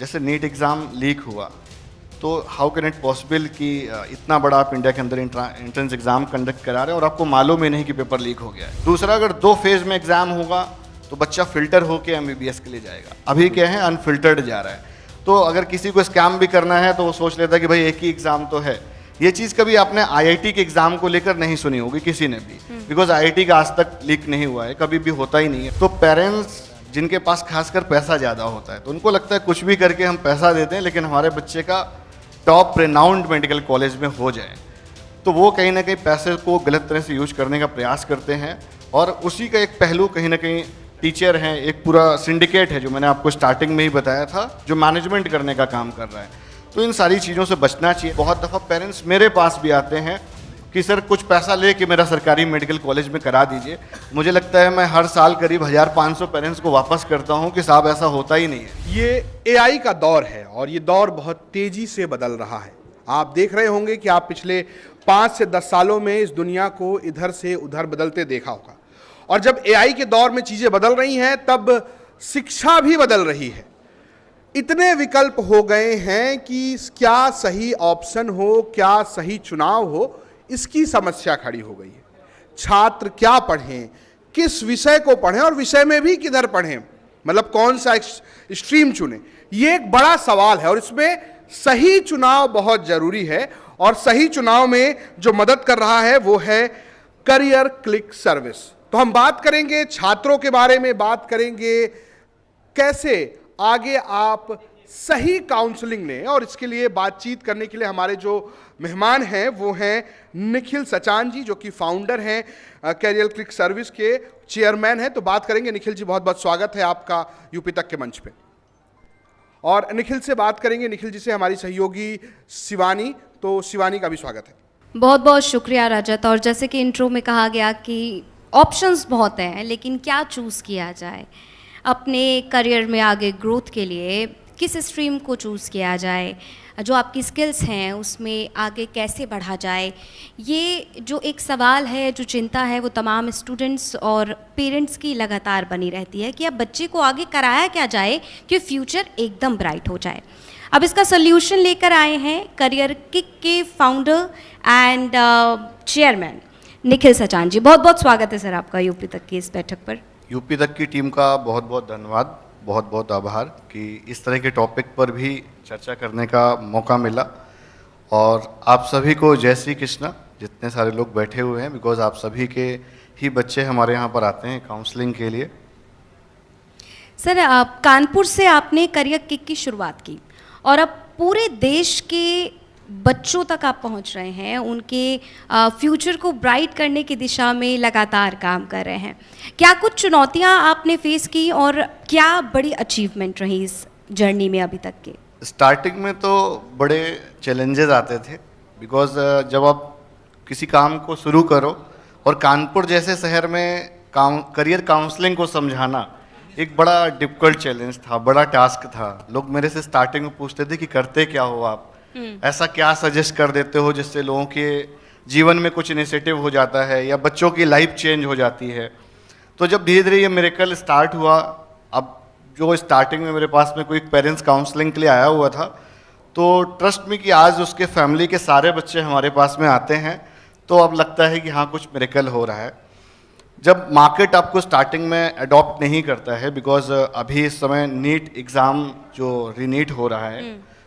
जैसे NEET exam leak हुआ, तो हाउ कैन इट पॉसिबल कि इतना बड़ा आप इंडिया के अंदर एंट्रेंस एग्ज़ाम कंडक्ट करा रहे हैं और आपको मालूम ही नहीं कि पेपर लीक हो गया है। दूसरा, अगर 2 फेज़ में एग्ज़ाम होगा तो बच्चा फ़िल्टर होकर एमबीबीएस के लिए जाएगा। अभी क्या है, अनफिल्टर्ड जा रहा है। तो अगर किसी को स्कैम भी करना है तो वो सोच लेता है कि भाई एक ही एग्ज़ाम तो है। ये चीज़ कभी आपने आईआईटी के एग्ज़ाम को लेकर नहीं सुनी होगी किसी ने भी, बिकॉज आईआईटी का आज तक लीक नहीं हुआ है, कभी भी होता ही नहीं है। तो पेरेंट्स जिनके पास खासकर पैसा ज़्यादा होता है तो उनको लगता है कुछ भी करके हम पैसा देते हैं लेकिन हमारे बच्चे का टॉप रेनाउंड मेडिकल कॉलेज में हो जाए, तो वो कहीं ना कहीं पैसे को गलत तरह से यूज करने का प्रयास करते हैं। और उसी का एक पहलू कहीं ना कहीं टीचर हैं, एक पूरा सिंडिकेट है जो मैंने आपको स्टार्टिंग में ही बताया था, जो मैनेजमेंट करने का काम कर रहा है। तो इन सारी चीज़ों से बचना चाहिए। बहुत दफ़ा पेरेंट्स मेरे पास भी आते हैं कि सर कुछ पैसा ले कि मेरा सरकारी मेडिकल कॉलेज में करा दीजिए। मुझे लगता है मैं हर साल करीब 1500 पेरेंट्स को वापस करता हूं कि साहब ऐसा होता ही नहीं है। ये एआई का दौर है और ये दौर बहुत तेजी से बदल रहा है। आप देख रहे होंगे कि आप पिछले 5 से 10 सालों में इस दुनिया को इधर से उधर बदलते देखा होगा, और जब एआई के दौर में चीजें बदल रही हैं तब शिक्षा भी बदल रही है। इतने विकल्प हो गए हैं कि क्या सही ऑप्शन हो, क्या सही चुनाव हो, इसकी समस्या खड़ी हो गई है। छात्र क्या पढ़ें, किस विषय को पढ़ें और विषय में भी किधर पढ़ें, मतलब कौन सा स्ट्रीम चुनें, ये एक बड़ा सवाल है और इसमें सही चुनाव बहुत जरूरी है। और सही चुनाव में जो मदद कर रहा है वो है करियर क्लिक सर्विस। तो हम बात करेंगे छात्रों के बारे में, बात करेंगे कैसे आगे आप सही काउंसलिंग लें, और इसके लिए बातचीत करने के लिए हमारे जो मेहमान हैं वो हैं निखिल सचान जी, जो कि फाउंडर हैं करियर क्लिक सर्विस के, चेयरमैन हैं। तो बात करेंगे। निखिल जी, बहुत बहुत स्वागत है आपका यूपी तक के मंच पे। और निखिल से बात करेंगे, निखिल जी से हमारी सहयोगी शिवानी, तो शिवानी का भी स्वागत है। बहुत बहुत शुक्रिया रजत। और जैसे कि इंट्रो में कहा गया कि ऑप्शंस बहुत हैं, लेकिन क्या चूज़ किया जाए अपने करियर में आगे ग्रोथ के लिए, किस स्ट्रीम को चूज़ किया जाए, जो आपकी स्किल्स हैं उसमें आगे कैसे बढ़ा जाए, ये जो एक सवाल है, जो चिंता है, वो तमाम स्टूडेंट्स और पेरेंट्स की लगातार बनी रहती है कि अब बच्चे को आगे कराया क्या जाए कि फ्यूचर एकदम ब्राइट हो जाए। अब इसका सोल्यूशन लेकर आए हैं करियर किक के founder and chairman Nikhil Sachan ji. बहुत बहुत स्वागत है सर आपका यूपी तक की इस बैठक पर। यूपी तक की टीम का बहुत बहुत धन्यवाद, बहुत बहुत आभार कि इस तरह के टॉपिक पर भी चर्चा करने का मौका मिला। और आप सभी को जय श्री कृष्णा, जितने सारे लोग बैठे हुए हैं, बिकॉज आप सभी के ही बच्चे हमारे यहाँ पर आते हैं काउंसलिंग के लिए। सर, आप कानपुर से आपने करियर किक की शुरुआत की और अब पूरे देश के बच्चों तक आप पहुंच रहे हैं, उनके फ्यूचर को ब्राइट करने की दिशा में लगातार काम कर रहे हैं। क्या कुछ चुनौतियां आपने फेस की और क्या बड़ी अचीवमेंट रही इस जर्नी में अभी तक के? स्टार्टिंग में तो बड़े चैलेंजेस आते थे, बिकॉज जब आप किसी काम को शुरू करो और कानपुर जैसे शहर में करियर काउंसलिंग को समझाना एक बड़ा डिफिकल्ट चैलेंज था, बड़ा टास्क था। लोग मेरे से स्टार्टिंग में पूछते थे कि करते क्या हो आप, ऐसा क्या सजेस्ट कर देते हो जिससे लोगों के जीवन में कुछ इनिशिएटिव हो जाता है या बच्चों की लाइफ चेंज हो जाती है। तो जब धीरे धीरे ये मिरेकल स्टार्ट हुआ, अब जो स्टार्टिंग में मेरे पास में कोई पेरेंट्स काउंसलिंग के लिए आया हुआ था, तो ट्रस्ट में कि आज उसके फैमिली के सारे बच्चे हमारे पास में आते हैं, तो अब लगता है कि हाँ कुछ मिरेकल हो रहा है। जब मार्केट आपको स्टार्टिंग में अडॉप्ट नहीं करता है, बिकॉज अभी इस समय नीट एग्ज़ाम जो रीनीट हो रहा है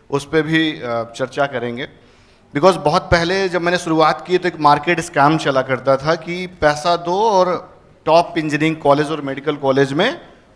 उस पर भी चर्चा करेंगे। बिकॉज बहुत पहले जब मैंने शुरुआत की तो एक मार्केट स्कैम चला करता था कि पैसा दो और टॉप इंजीनियरिंग कॉलेज और मेडिकल कॉलेज में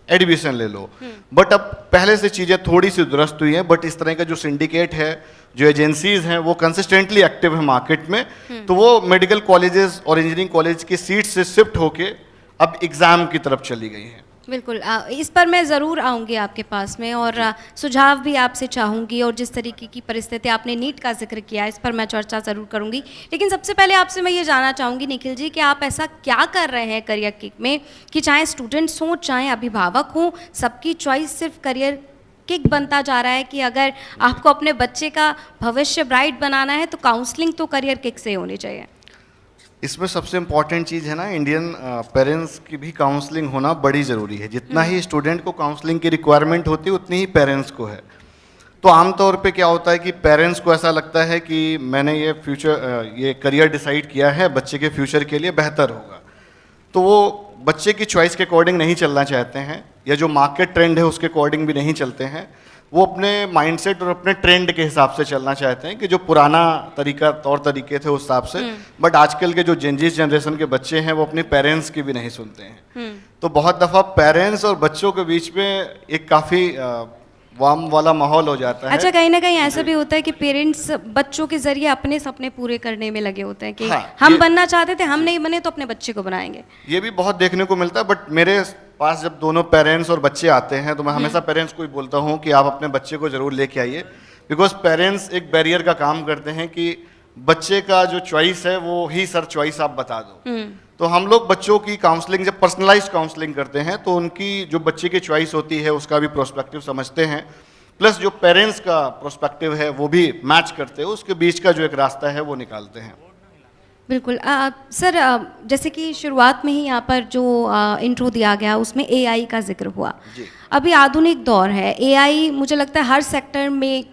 एडमिशन ले लो। बट अब पहले से चीज़ें थोड़ी सी दुरुस्त हुई हैं, बट इस तरह का जो सिंडिकेट है, जो एजेंसीज हैं, वो कंसिस्टेंटली एक्टिव है मार्केट में, तो वो मेडिकल कॉलेजेस और इंजीनियरिंग कॉलेज की सीट से शिफ्ट होके अब एग्ज़ाम की तरफ चली गई हैं। बिल्कुल, इस पर मैं ज़रूर आऊँगी आपके पास में और सुझाव भी आपसे चाहूँगी, और जिस तरीके की परिस्थिति आपने नीट का जिक्र किया इस पर मैं चर्चा ज़रूर करूँगी। लेकिन सबसे पहले आपसे मैं ये जानना चाहूँगी निखिल जी कि आप ऐसा क्या कर रहे हैं करियर किक में कि चाहे स्टूडेंट्स हों चाहे अभिभावक हों, सबकी चॉइस सिर्फ करियर किक बनता जा रहा है कि अगर आपको अपने बच्चे का भविष्य ब्राइट बनाना है तो काउंसलिंग तो करियर किक से होनी चाहिए। इसमें सबसे इम्पॉर्टेंट चीज़ है ना, इंडियन पेरेंट्स की भी काउंसलिंग होना बड़ी ज़रूरी है। जितना ही स्टूडेंट को काउंसलिंग की रिक्वायरमेंट होती है उतनी ही पेरेंट्स को है। तो आमतौर पे क्या होता है कि पेरेंट्स को ऐसा लगता है कि मैंने ये करियर डिसाइड किया है, बच्चे के फ्यूचर के लिए बेहतर होगा, तो वो बच्चे की चॉइस के अकॉर्डिंग नहीं चलना चाहते हैं, या जो मार्केट ट्रेंड है उसके अकॉर्डिंग भी नहीं चलते हैं। वो अपने माइंडसेट और अपने ट्रेंड के हिसाब से चलना चाहते हैं कि जो पुराना तौर तरीके थे उस हिसाब से। बट आजकल के जो जेनजीस जनरेशन के बच्चे हैं वो अपने पेरेंट्स की भी नहीं सुनते हैं। तो बहुत दफ़ा पेरेंट्स और बच्चों के बीच में एक काफ़ी वार्म वाला माहौल हो जाता है। अच्छा, कहीं ना कहीं ऐसा भी होता है कि पेरेंट्स बच्चों के जरिए अपने सपने पूरे करने में लगे होते हैं कि हम बनना चाहते थे, हम नहीं बने तो अपने बच्चे को बनाएंगे। ये भी बहुत देखने को मिलता है। बट मेरे पास जब दोनों पेरेंट्स और बच्चे आते हैं तो मैं हमेशा पेरेंट्स को ही बोलता हूँ कि आप अपने बच्चे को ज़रूर लेके आइए, बिकॉज पेरेंट्स एक बैरियर का काम करते हैं कि बच्चे का जो चॉइस है वो ही सर चॉइस आप बता दो। तो हम लोग बच्चों की काउंसलिंग, जब पर्सनलाइज काउंसलिंग करते हैं तो उनकी जो बच्चे की चॉइस होती है उसका भी प्रोस्पेक्टिव समझते हैं, प्लस जो पेरेंट्स का प्रोस्पेक्टिव है वो भी मैच करते हैं, उसके बीच का जो एक रास्ता है वो निकालते हैं। बिल्कुल। सर, जैसे कि शुरुआत में ही यहाँ पर जो इंट्रो दिया गया उसमें एआई का जिक्र हुआ। अभी आधुनिक दौर है, एआई मुझे लगता है हर सेक्टर में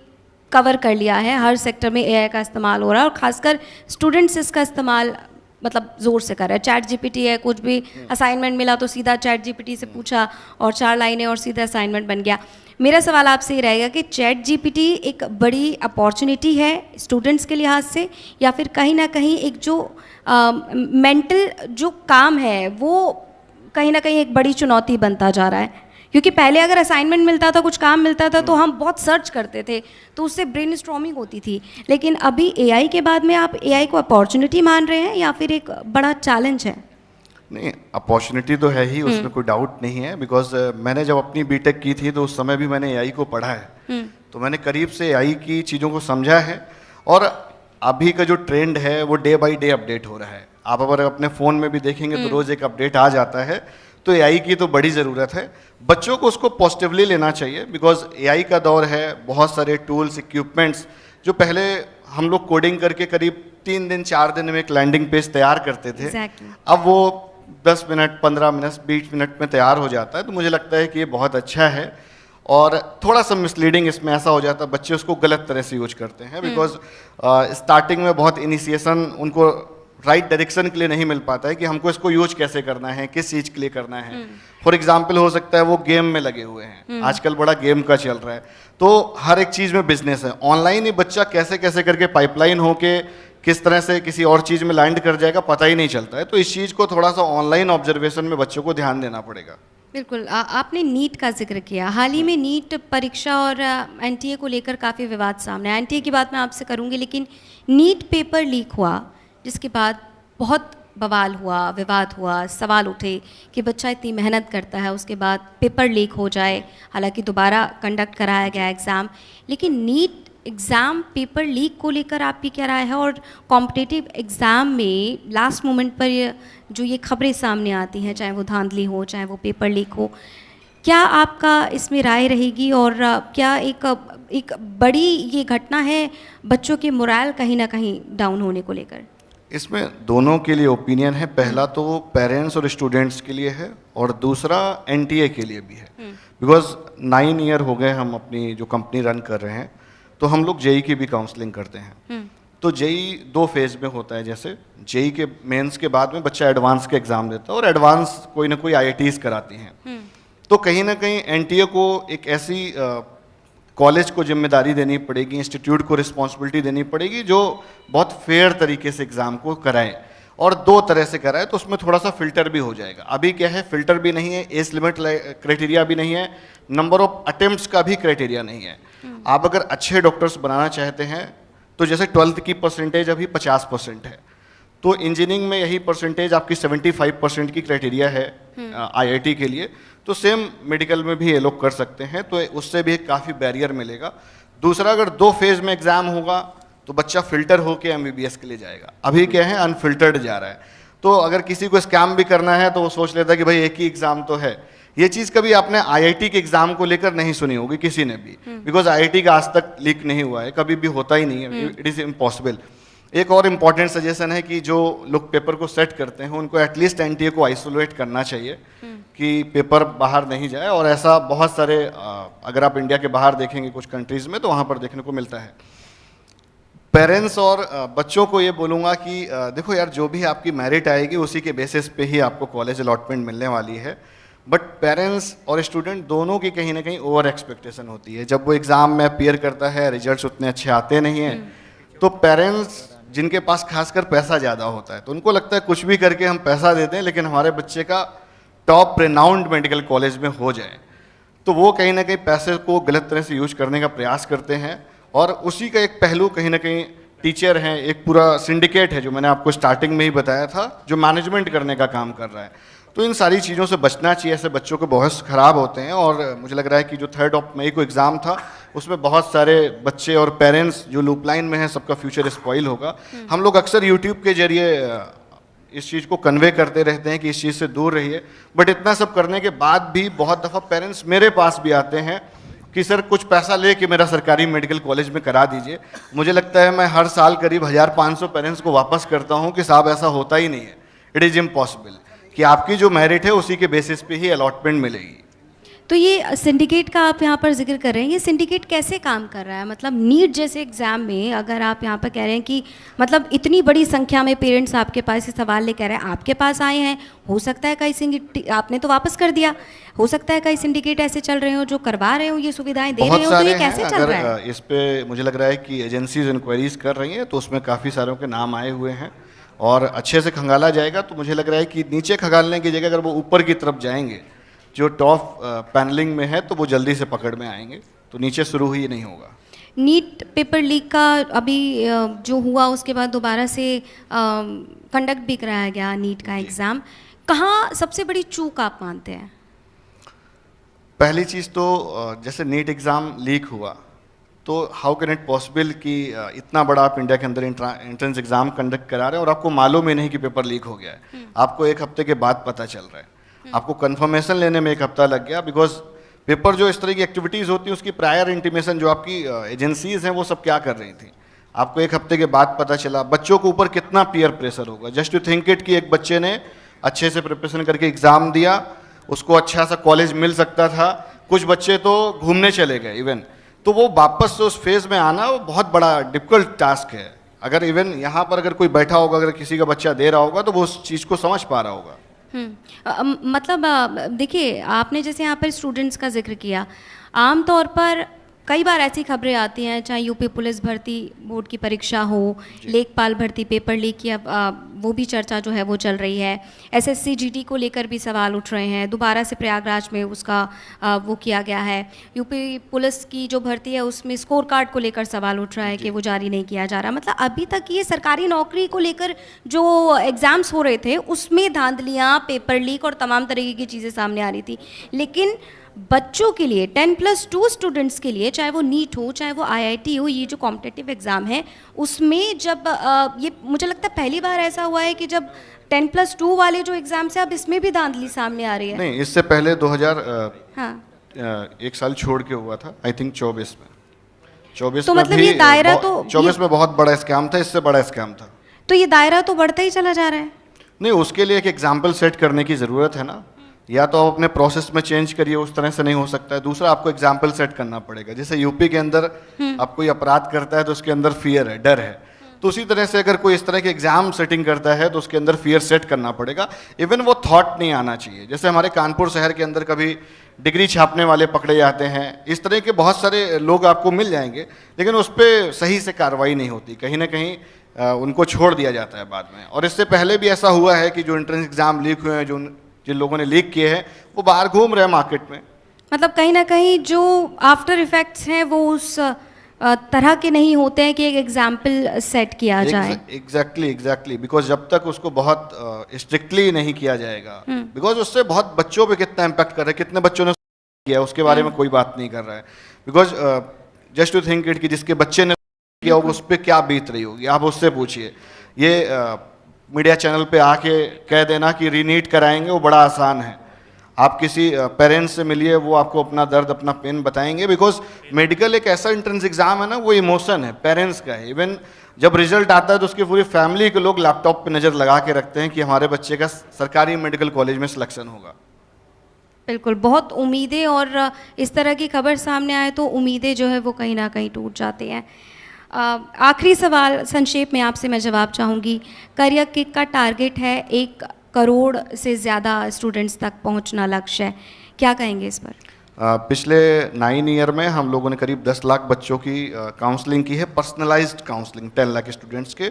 कवर कर लिया है, हर सेक्टर में एआई का इस्तेमाल हो रहा है और ख़ासकर स्टूडेंट्स इसका इस्तेमाल मतलब ज़ोर से कर रहे हैं। चैट जीपीटी है, कुछ भी असाइनमेंट मिला तो सीधा चैट जीपीटी से पूछा और 4 लाइनें और सीधा असाइनमेंट बन गया। मेरा सवाल आपसे ये रहेगा कि चैट जीपीटी एक बड़ी अपॉर्चुनिटी है स्टूडेंट्स के लिहाज से, या फिर कहीं ना कहीं एक जो मेंटल जो काम है वो कहीं ना कहीं एक बड़ी चुनौती बनता जा रहा है? क्योंकि पहले अगर असाइनमेंट मिलता था, कुछ काम मिलता था तो हम बहुत सर्च करते थे, तो उससे ब्रेनस्टॉर्मिंग होती थी, लेकिन अभी एआई के बाद में आप एआई को अपॉर्चुनिटी मान रहे हैं या फिर एक बड़ा चैलेंज है? नहीं, अपॉर्चुनिटी तो है ही, उसमें कोई डाउट नहीं है। बिकॉज मैंने जब अपनी बीटेक की थी तो उस समय भी मैंने एआई को पढ़ा है, तो मैंने करीब से एआई की चीज़ों को समझा है। और अभी का जो ट्रेंड है वो डे बाय डे अपडेट हो रहा है। आप अगर अपने फ़ोन में भी देखेंगे तो रोज़ एक अपडेट आ जाता है। तो एआई की तो बड़ी ज़रूरत है, बच्चों को उसको पॉजिटिवली लेना चाहिए, बिकॉज एआई का दौर है। बहुत सारे टूल्स, इक्विपमेंट्स जो पहले हम लोग कोडिंग करके करीब 3 दिन 4 दिन में एक लैंडिंग पेज तैयार करते थे, अब वो 10 मिनट 15 मिनट 20 मिनट में तैयार हो जाता है। तो मुझे लगता है कि ये बहुत अच्छा है। और थोड़ा सा मिसलीडिंग इसमें ऐसा हो जाता है, बच्चे उसको गलत तरह से यूज करते हैं, बिकॉज स्टार्टिंग में बहुत इनिशिएशन उनको राइट डायरेक्शन के लिए नहीं मिल पाता है कि हमको इसको यूज कैसे करना है, किस चीज़ के लिए करना है। फॉर एग्जाम्पल हो सकता है वो गेम में लगे हुए हैं, आजकल बड़ा गेम का चल रहा है, तो हर एक चीज़ में बिजनेस है। ऑनलाइन ही बच्चा कैसे कैसे करके पाइपलाइन होके किस तरह से किसी और चीज़ में लैंड कर जाएगा पता ही नहीं चलता है। तो इस चीज़ को थोड़ा सा ऑनलाइन ऑब्जर्वेशन में बच्चों को ध्यान देना पड़ेगा। बिल्कुल। आपने नीट का जिक्र किया। हाल ही में नीट परीक्षा और एनटीए को लेकर काफ़ी विवाद सामने आया। एनटीए की बात मैं आपसे करूंगी, लेकिन नीट पेपर लीक हुआ जिसके बाद बहुत बवाल हुआ, विवाद हुआ, सवाल उठे कि बच्चा इतनी मेहनत करता है उसके बाद पेपर लीक हो जाए। हालांकि दोबारा कंडक्ट कराया गया एग्ज़ाम, लेकिन नीट एग्ज़ाम पेपर लीक को लेकर आपकी क्या राय है? और कॉम्पिटिटिव एग्ज़ाम में लास्ट मोमेंट पर जो ये खबरें सामने आती हैं, चाहे वो धांधली हो चाहे वो पेपर लीक हो, क्या आपका इसमें राय रहेगी? और क्या एक बड़ी ये घटना है बच्चों के मोरल कहीं ना कहीं डाउन होने को लेकर? इसमें दोनों के लिए ओपिनियन है। पहला तो पेरेंट्स और स्टूडेंट्स के लिए है और दूसरा एनटीए के लिए भी है। बिकॉज 9 ईयर हो गए हम अपनी जो कंपनी रन कर रहे हैं, तो हम लोग जेई की भी काउंसलिंग करते हैं। तो जेई 2 फेज में होता है। जैसे जेई के मेंस के बाद में बच्चा एडवांस के एग्जाम देता है और एडवांस कोई ना कोई आईआईटीज कराती हैं। तो कहीं ना कहीं एनटीए को एक ऐसी कॉलेज को जिम्मेदारी देनी पड़ेगी, इंस्टीट्यूट को रिस्पॉन्सिबिलिटी देनी पड़ेगी जो बहुत फेयर तरीके से एग्ज़ाम को कराए और 2 तरह से कराए। तो उसमें थोड़ा सा फिल्टर भी हो जाएगा। अभी क्या है, फिल्टर भी नहीं है, एज लिमिट क्राइटेरिया भी नहीं है, नंबर ऑफ अटेम्प्ट्स का भी क्राइटेरिया नहीं है। आप अगर अच्छे डॉक्टर्स बनाना चाहते हैं तो जैसे 12th की परसेंटेज अभी 50% है, तो इंजीनियरिंग में यही परसेंटेज आपकी 75% की क्राइटेरिया है आईआईटी के लिए। तो सेम मेडिकल में भी ये लोग कर सकते हैं, तो उससे भी काफ़ी बैरियर मिलेगा। दूसरा, अगर 2 फेज में एग्ज़ाम होगा तो बच्चा फिल्टर होके एमबीबीएस के लिए जाएगा। अभी क्या है, अनफिल्टर्ड जा रहा है। तो अगर किसी को स्कैम भी करना है तो वो सोच लेता है कि भाई एक ही एग्ज़ाम तो है। ये चीज़ कभी आपने आईआईटी के एग्ज़ाम को लेकर नहीं सुनी होगी किसी ने भी, बिकॉज आईआईटी का आज तक लीक नहीं हुआ है, कभी भी होता ही नहीं है, इट इज़ इम्पॉसिबल। एक और इम्पॉर्टेंट सजेशन है कि जो लोग पेपर को सेट करते हैं उनको एटलीस्ट एनटीए को आइसोलेट करना चाहिए कि पेपर बाहर नहीं जाए। और ऐसा बहुत सारे अगर आप इंडिया के बाहर देखेंगे कुछ कंट्रीज में तो वहाँ पर देखने को मिलता है। पेरेंट्स और बच्चों को ये बोलूँगा कि देखो यार, जो भी आपकी मेरिट आएगी उसी के बेसिस पे ही आपको कॉलेज अलॉटमेंट मिलने वाली है। बट पेरेंट्स और स्टूडेंट दोनों की कहीं ना कहीं ओवर एक्सपेक्टेशन होती है। जब वो एग्ज़ाम में अपीयर करता है, रिजल्ट्स उतने अच्छे आते नहीं हैं, तो पेरेंट्स जिनके पास खासकर पैसा ज़्यादा होता है तो उनको लगता है कुछ भी करके हम पैसा देते हैं लेकिन हमारे बच्चे का टॉप रेनाउंड मेडिकल कॉलेज में हो जाए। तो वो कहीं ना कहीं पैसे को गलत तरह से यूज करने का प्रयास करते हैं। और उसी का एक पहलू कहीं ना कहीं टीचर हैं, एक पूरा सिंडिकेट है जो मैंने आपको स्टार्टिंग में ही बताया था, जो मैनेजमेंट करने का काम कर रहा है। तो इन सारी चीज़ों से बचना चाहिए। ऐसे बच्चों के बहुत ख़राब होते हैं। और मुझे लग रहा है कि जो 3 मई को एग्ज़ाम था उसमें बहुत सारे बच्चे और पेरेंट्स जो लूप लाइन में हैं, सबका फ्यूचर स्पॉइल होगा। हम लोग अक्सर यूट्यूब के जरिए इस चीज़ को कन्वे करते रहते हैं कि इस चीज़ से दूर रहिए, बट इतना सब करने के बाद भी बहुत दफ़ा पेरेंट्स मेरे पास भी आते हैं कि सर कुछ पैसा ले के मेरा सरकारी मेडिकल कॉलेज में करा दीजिए। मुझे लगता है मैं हर साल करीब 1500 पेरेंट्स को वापस करता हूँ कि साहब ऐसा होता ही नहीं है। इट इज़ इम्पॉसिबल कि आपकी जो मेरिट है उसी के बेसिस पे ही अलॉटमेंट मिलेगी। तो ये सिंडिकेट का आप यहाँ पर जिक्र कर रहे हैं, ये सिंडिकेट कैसे काम कर रहा है? मतलब नीट जैसे एग्ज़ाम में अगर आप यहाँ पर कह रहे हैं कि मतलब इतनी बड़ी संख्या में पेरेंट्स आपके पास ये सवाल लेकर आए, आपके पास आए हैं, हो सकता है कई सिंडिकेट आपने तो वापस कर दिया, हो सकता है कई सिंडिकेट ऐसे चल रहे हो जो करवा रहे हो, ये सुविधाएं दे रहे हो, तो ये कैसे चल रहा है? इस पे मुझे लग रहा है कि एजेंसीज इंक्वायरीज कर रही हैं, तो उसमें काफ़ी सारों के नाम आए हुए हैं और अच्छे से खंगाला जाएगा। तो मुझे लग रहा है कि नीचे खंगालने की जगह अगर वो ऊपर की तरफ जाएंगे, जो टॉप पैनलिंग में है, तो वो जल्दी से पकड़ में आएंगे। तो नीचे शुरू ही नहीं होगा। नीट पेपर लीक का अभी जो हुआ उसके बाद दोबारा से कंडक्ट भी कराया गया नीट का एग्ज़ाम, कहाँ सबसे बड़ी चूक आप मानते हैं? पहली चीज़ तो जैसे नीट एग्ज़ाम लीक हुआ तो हाउ कैन इट पॉसिबल कि इतना बड़ा आप इंडिया के अंदर एंट्रेंस एग्ज़ाम कंडक्ट करा रहे हैं और आपको मालूम ही नहीं कि पेपर लीक हो गया है। आपको 1 हफ्ते के बाद पता चल रहा है, आपको कंफर्मेशन लेने में 1 हफ्ता लग गया। बिकॉज पेपर जो इस तरह की एक्टिविटीज़ होती हैं उसकी प्रायर इंटीमेशन जो आपकी एजेंसीज हैं वो सब क्या कर रही थी, आपको 1 हफ्ते के बाद पता चला। बच्चों के ऊपर कितना पीयर प्रेशर होगा। जस्ट टू थिंक इट कि एक बच्चे ने अच्छे से प्रिपरेशन करके एग्ज़ाम दिया, उसको अच्छा सा कॉलेज मिल सकता था, कुछ बच्चे तो घूमने चले गए इवन, तो वो वापस से उस फेज़ में आना वो बहुत बड़ा डिफ़िकल्ट टास्क है। अगर इवन यहाँ पर अगर कोई बैठा होगा, अगर किसी का बच्चा दे रहा होगा तो वो उस चीज़ को समझ पा रहा होगा। मतलब देखिए, आपने जैसे यहाँ पर स्टूडेंट्स का जिक्र किया, आम तौर पर कई बार ऐसी खबरें आती हैं, चाहे यूपी पुलिस भर्ती बोर्ड की परीक्षा हो, लेखपाल भर्ती पेपर लीक की अब वो भी चर्चा जो है वो चल रही है, एसएससी जीडी को लेकर भी सवाल उठ रहे हैं, दोबारा से प्रयागराज में उसका वो किया गया है। यूपी पुलिस की जो भर्ती है उसमें स्कोर कार्ड को लेकर सवाल उठ रहा है कि वो जारी नहीं किया जा रहा। मतलब अभी तक ये सरकारी नौकरी को लेकर जो एग्ज़ाम्स हो रहे थे उसमें धांधलियाँ, पेपर लीक और तमाम तरीके की चीज़ें सामने आ रही थी। लेकिन बच्चों के लिए 10+2 स्टूडेंट्स के लिए, चाहे वो नीट हो चाहे वो आईआईटी हो, ये जो कॉम्पिटिटिव एग्ज़ाम है उसमें जब ये मुझे लगता है पहली बार ऐसा हुआ है कि जब 10+2 वाले जो एग्ज़ाम्स है अब इसमें भी धांधली सामने आ रही है। नहीं, इससे पहले 2000 हाँ, 1 साल छोड़ के हुआ था, आई थिंक 24 में। 24 तो में मतलब भी ये दायरा तो 24 में बहुत बड़ा स्कैम था, इससे बड़ा स्कैम था। तो ये दायरा तो बढ़ता ही चला जा रहा है। नहीं, उसके लिए एक एग्जाम्पल सेट करने की ज़रूरत है ना। या तो आप अपने प्रोसेस में चेंज करिए, उस तरह से नहीं हो सकता है। दूसरा, आपको एग्जाम्पल सेट करना पड़ेगा। जैसे यूपी के अंदर आप कोई अपराध करता है तो उसके अंदर फियर है, डर है, तो उसी तरह से अगर कोई इस तरह के एग्जाम सेटिंग करता है तो उसके अंदर फियर सेट करना पड़ेगा। इवन वो थॉट नहीं आना चाहिए। जैसे हमारे कानपुर शहर के अंदर कभी डिग्री छापने वाले पकड़े जाते हैं, इस तरह के बहुत सारे लोग आपको मिल जाएंगे, लेकिन उस पर सही से कार्रवाई नहीं होती, कहीं ना कहीं उनको छोड़ दिया जाता है बाद में। और इससे पहले भी ऐसा हुआ है कि जो एंट्रेंस एग्जाम लीक हुए हैं, जो जिन लोगों ने लीक किए हैं वो बाहर घूम रहे हैं मार्केट में। मतलब कहीं ना कहीं जो आफ्टर इफेक्ट्स हैं वो उस तरह के नहीं होते हैं कि एक एग्जाम्पल सेट किया जाए। एग्जैक्टली बिकॉज जब तक उसको बहुत स्ट्रिक्टली नहीं किया जाएगा, बिकॉज उससे बहुत बच्चों पे कितना इम्पैक्ट कर रहा है, कितने बच्चों ने किया उसके बारे में कोई बात नहीं कर रहा है। Because just to think it कि जिसके बच्चे ने किया होगा उस पर क्या बीत रही होगी, आप उससे पूछिए। ये मीडिया चैनल पे आके कह देना कि रीनीट कराएंगे वो बड़ा आसान है। आप किसी पेरेंट्स से मिलिए, वो आपको अपना दर्द, अपना पेन बताएंगे। बिकॉज मेडिकल एक ऐसा एंट्रेंस एग्जाम है ना, वो इमोशन है, पेरेंट्स का है। इवन जब रिजल्ट आता है तो उसकी पूरी फैमिली के लोग लैपटॉप पे नज़र लगा के रखते हैं कि हमारे बच्चे का सरकारी मेडिकल कॉलेज में सिलेक्शन होगा। बिल्कुल, बहुत उम्मीदें, और इस तरह की खबर सामने आए तो उम्मीदें जो है वो कहीं ना कहीं टूट जाती हैं। आखिरी सवाल संक्षेप में आपसे मैं जवाब चाहूँगी, करियर किक का टारगेट है 1 करोड़ से ज़्यादा स्टूडेंट्स तक पहुँचना लक्ष्य है, क्या कहेंगे इस पर? पिछले 9 ईयर में हम लोगों ने करीब 10 लाख बच्चों की काउंसलिंग की है, पर्सनलाइज्ड काउंसलिंग 10 लाख स्टूडेंट्स के।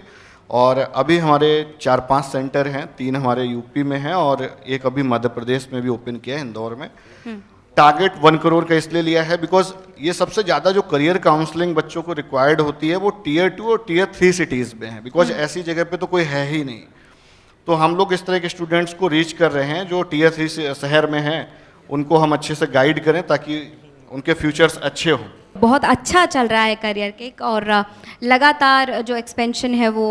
और अभी हमारे 4-5 सेंटर हैं, 3 हमारे यूपी में हैं और एक अभी मध्य प्रदेश में भी ओपन किया है, इंदौर में। टारगेट 1 करोड़ का इसलिए लिया है बिकॉज ये सबसे ज़्यादा जो करियर काउंसलिंग बच्चों को रिक्वायर्ड होती है वो Tier 2 और Tier 3 सिटीज़ में है, बिकॉज ऐसी जगह पे तो कोई है ही नहीं। तो हम लोग इस तरह के स्टूडेंट्स को रीच कर रहे हैं जो Tier 3 शहर में हैं, उनको हम अच्छे से गाइड करें ताकि उनके फ्यूचर्स अच्छे हों। बहुत अच्छा चल रहा है करियर किक, और लगातार जो एक्सपेंशन है वो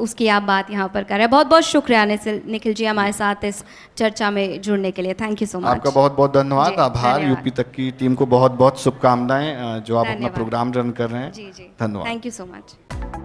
उसकी आप बात यहाँ पर कर रहे हैं। बहुत बहुत शुक्रिया निखिल जी हमारे साथ इस चर्चा में जुड़ने के लिए। Thank you so much. आपका बहुत बहुत धन्यवाद, आभार। धन्यवाद। यूपी तक की टीम को बहुत बहुत शुभकामनाएं जो आप अपना धन्यवाद। प्रोग्राम रन कर रहे हैं। जी जी, धन्यवाद। Thank you so much.